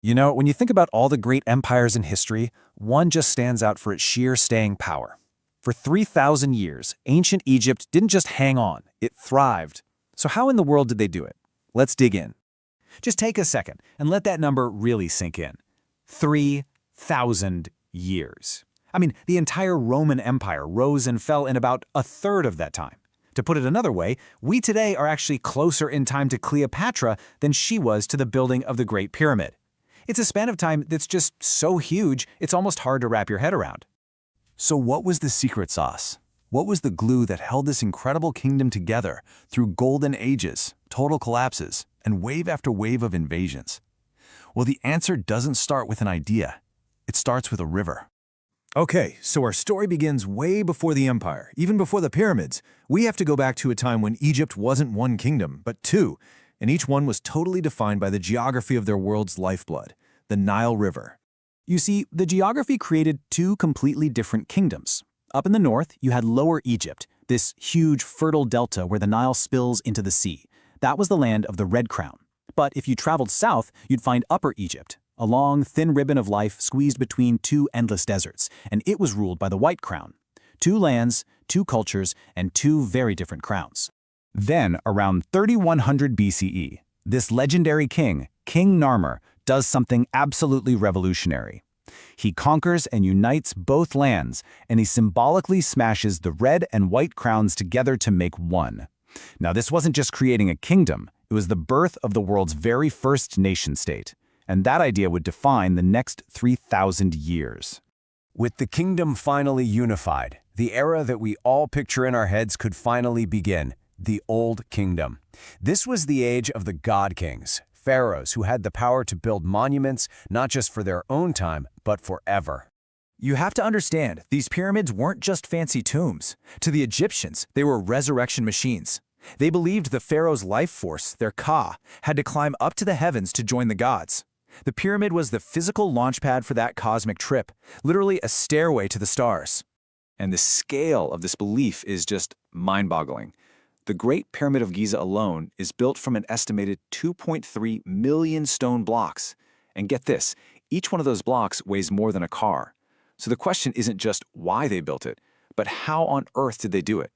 You know, when you think about all the great empires in history, one just stands out for its sheer staying power. For 3,000 years, ancient Egypt didn't just hang on, it thrived. So how in the world did they do it? Let's dig in. Just take a second and let that number really sink in. 3,000 years. I mean, the entire Roman Empire rose and fell in about a third of that time. To put it another way, we today are actually closer in time to Cleopatra than she was to the building of the Great Pyramid. It's a span of time that's just so huge, it's almost hard to wrap your head around. So what was the secret sauce? What was the glue that held this incredible kingdom together through golden ages, total collapses, and wave after wave of invasions? Well, the answer doesn't start with an idea. It starts with a river. Okay, so our story begins way before the empire, even before the pyramids. We have to go back to a time when Egypt wasn't one kingdom, but two, and each one was totally defined by the geography of their world's lifeblood, the Nile River. You see, the geography created two completely different kingdoms. Up in the north, you had Lower Egypt, this huge fertile delta where the Nile spills into the sea. That was the land of the Red Crown. But if you traveled south, you'd find Upper Egypt, a long, thin ribbon of life squeezed between two endless deserts, and it was ruled by the White Crown. Two lands, two cultures, and two very different crowns. Then, around 3100 BCE, this legendary king, King Narmer, does something absolutely revolutionary. He conquers and unites both lands, and he symbolically smashes the red and white crowns together to make one. Now, this wasn't just creating a kingdom, it was the birth of the world's very first nation-state. And that idea would define the next 3,000 years. With the kingdom finally unified, the era that we all picture in our heads could finally begin, the Old Kingdom. This was the age of the god kings, pharaohs who had the power to build monuments not just for their own time, but forever. You have to understand, these pyramids weren't just fancy tombs. To the Egyptians, they were resurrection machines. They believed the pharaoh's life force, their Ka, had to climb up to the heavens to join the gods. The pyramid was the physical launchpad for that cosmic trip, literally a stairway to the stars. And the scale of this belief is just mind-boggling. The Great Pyramid of Giza alone is built from an estimated 2.3 million stone blocks. And get this, each one of those blocks weighs more than a car. So the question isn't just why they built it, but how on earth did they do it?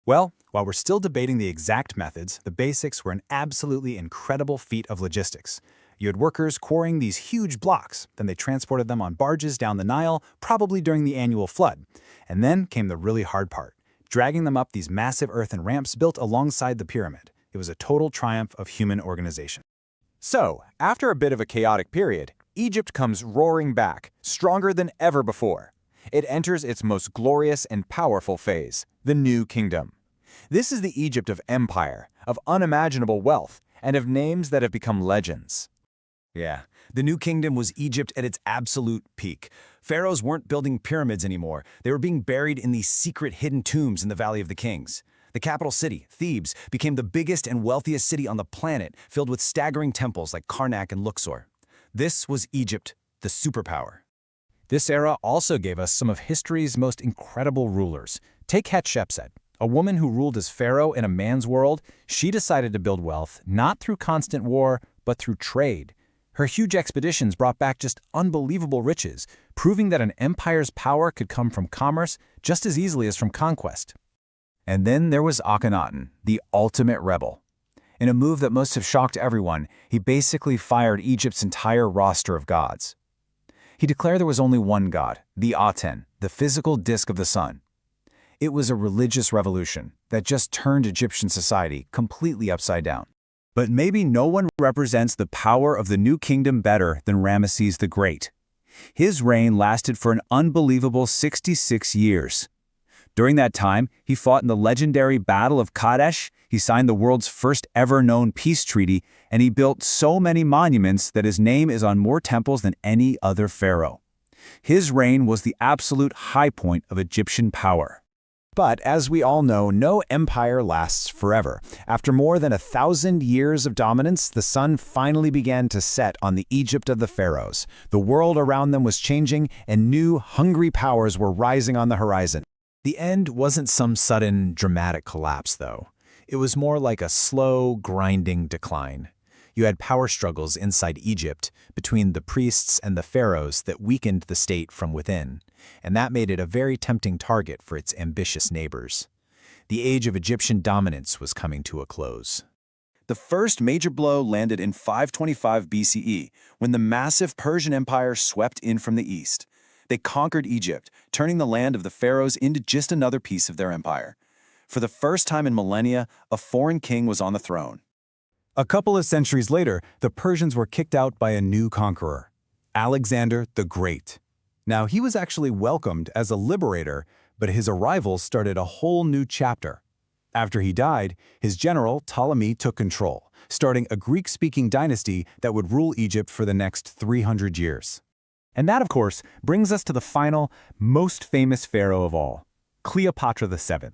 Well, while we're still debating the exact methods, the basics were an absolutely incredible feat of logistics. You had workers quarrying these huge blocks, then they transported them on barges down the Nile, probably during the annual flood. And then came the really hard part, dragging them up these massive earthen ramps built alongside the pyramid. It was a total triumph of human organization. So, after a bit of a chaotic period, Egypt comes roaring back, stronger than ever before. It enters its most glorious and powerful phase, the New Kingdom. This is the Egypt of empire, of unimaginable wealth, and of names that have become legends. Yeah, the New Kingdom was Egypt at its absolute peak. Pharaohs weren't building pyramids anymore. They were being buried in these secret hidden tombs in the Valley of the Kings. The capital city, Thebes, became the biggest and wealthiest city on the planet, filled with staggering temples like Karnak and Luxor. This was Egypt, the superpower. This era also gave us some of history's most incredible rulers. Take Hatshepsut, a woman who ruled as pharaoh in a man's world. She decided to build wealth not through constant war, but through trade. Her huge expeditions brought back just unbelievable riches, proving that an empire's power could come from commerce just as easily as from conquest. And then there was Akhenaten, the ultimate rebel. In a move that must have shocked everyone, he basically fired Egypt's entire roster of gods. He declared there was only one god, the Aten, the physical disk of the sun. It was a religious revolution that just turned Egyptian society completely upside down. But maybe no one represents the power of the New Kingdom better than Ramesses the Great. His reign lasted for an unbelievable 66 years. During that time, he fought in the legendary Battle of Kadesh, he signed the world's first ever known peace treaty, and he built so many monuments that his name is on more temples than any other pharaoh. His reign was the absolute high point of Egyptian power. But as we all know, no empire lasts forever. After more than 1,000 years of dominance, the sun finally began to set on the Egypt of the pharaohs. The world around them was changing, and new, hungry powers were rising on the horizon. The end wasn't some sudden, dramatic collapse, though. It was more like a slow, grinding decline. You had power struggles inside Egypt between the priests and the pharaohs that weakened the state from within, and that made it a very tempting target for its ambitious neighbors. The age of Egyptian dominance was coming to a close. The first major blow landed in 525 BCE, when the massive Persian Empire swept in from the east. They conquered Egypt, turning the land of the pharaohs into just another piece of their empire. For the first time in millennia, a foreign king was on the throne. A couple of centuries later, the Persians were kicked out by a new conqueror, Alexander the Great. Now, he was actually welcomed as a liberator, but his arrival started a whole new chapter. After he died, his general Ptolemy took control, starting a Greek-speaking dynasty that would rule Egypt for the next 300 years. And that, of course, brings us to the final, most famous pharaoh of all, Cleopatra VII.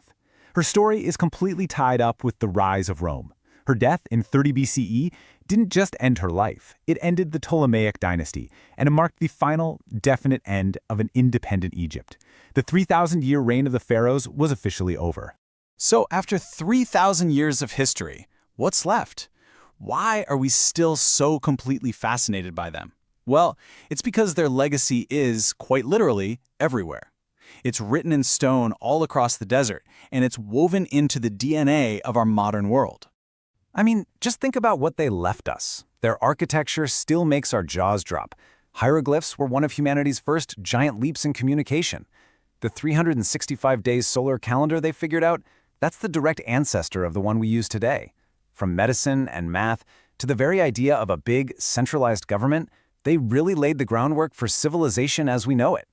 Her story is completely tied up with the rise of Rome. Her death in 30 BCE didn't just end her life, it ended the Ptolemaic dynasty, and it marked the final, definite end of an independent Egypt. The 3,000-year reign of the pharaohs was officially over. So after 3,000 years of history, what's left? Why are we still so completely fascinated by them? Well, it's because their legacy is, quite literally, everywhere. It's written in stone all across the desert, and it's woven into the DNA of our modern world. I mean, just think about what they left us. Their architecture still makes our jaws drop. Hieroglyphs were one of humanity's first giant leaps in communication. The 365 days solar calendar they figured out, that's the direct ancestor of the one we use today. From medicine and math to the very idea of a big, centralized government, they really laid the groundwork for civilization as we know it.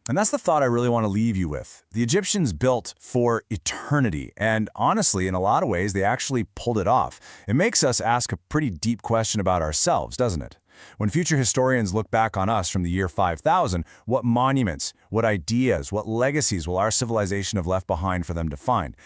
And that's the thought I really want to leave you with. The Egyptians built for eternity, and honestly, in a lot of ways, they actually pulled it off. It makes us ask a pretty deep question about ourselves, doesn't it? When future historians look back on us from the year 5000, what monuments, what ideas, what legacies will our civilization have left behind for them to find?